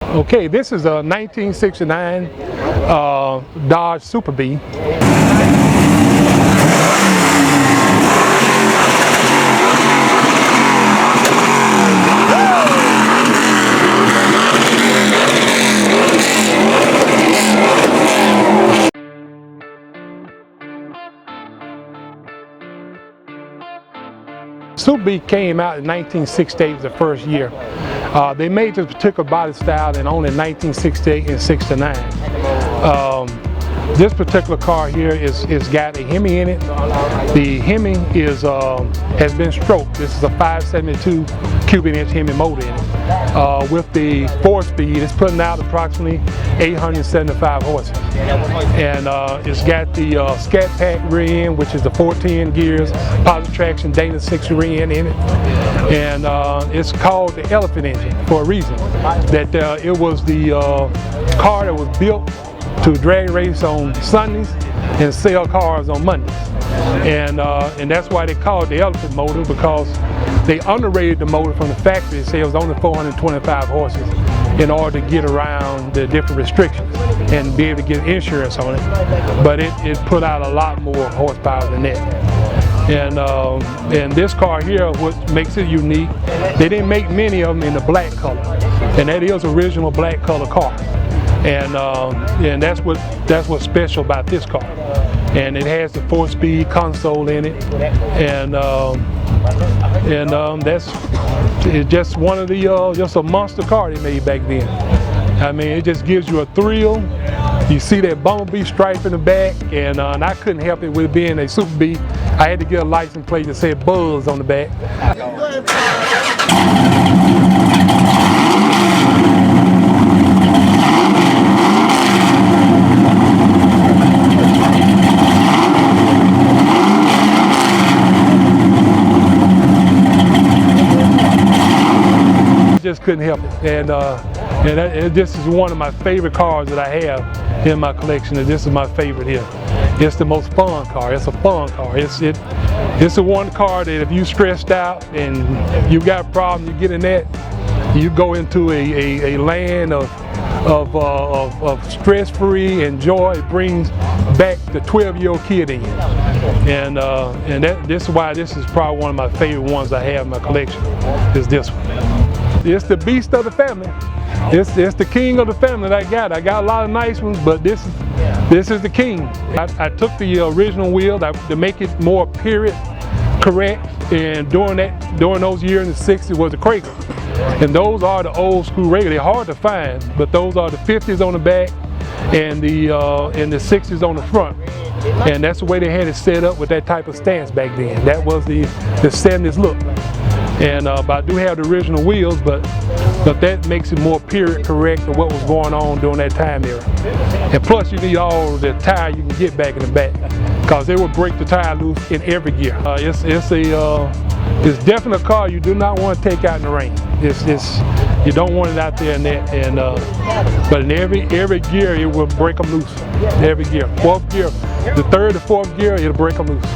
Okay, this is a 1969 Dodge Super Bee. Super Bee came out in 1968, was the first year. They made this particular body style in only 1968 and 69. This particular car here is got a Hemi in it. The Hemi has been stroked. This is a 572 cubic inch Hemi motor in it. With the 4-speed, it's putting out approximately 875 horses. And it's got the Scat Pack rear end, which is the 14 gears, positive traction Dana 6 rear end in it. And it's called the Elephant engine for a reason. That it was the car that was built to drag race on Sundays and sell cars on Mondays. And that's why they call it the Elephant motor, because they underrated the motor from the factory. It said it was only 425 horses in order to get around the different restrictions and be able to get insurance on it. But it put out a lot more horsepower than that. And this car here, what makes it unique, they didn't make many of them in the black color. And that is original black color car. And that's what's special about this car. And it has the 4-speed console in it, and it's just one of the just a monster car they made back then. I mean, it just gives you a thrill. You see that bumblebee stripe in the back, and I couldn't help it with being a Super Bee. I had to get a license plate that said Buzz on the back. Just couldn't help it, and this is one of my favorite cars that I have in my collection. And this is my favorite here. It's the most fun car. It's a fun car. It's the one car that if you stressed out and you got a problem, you get in that, you go into a land of stress-free and joy. It brings back the 12-year-old kid in you, and this is why this is probably one of my favorite ones I have in my collection. Is this one. It's the beast of the family. It's the king of the family that I got. I got a lot of nice ones, but this is the king. I took the original wheel to make it more period correct, and during those years in the 60s was the Krager. And those are the old school regular. They're hard to find, but those are the 50s on the back and the 60s on the front. And that's the way they had it set up with that type of stance back then. That was the 70s look. And but I do have the original wheels, but that makes it more period correct of what was going on during that time era. And plus, you need all the tire you can get back in the back, because they will break the tire loose in every gear. It's definitely a car you do not want to take out in the rain. You don't want it out there in that. But in every gear, it will break them loose. Every gear, 4th gear, the 3rd or 4th gear, it'll break them loose.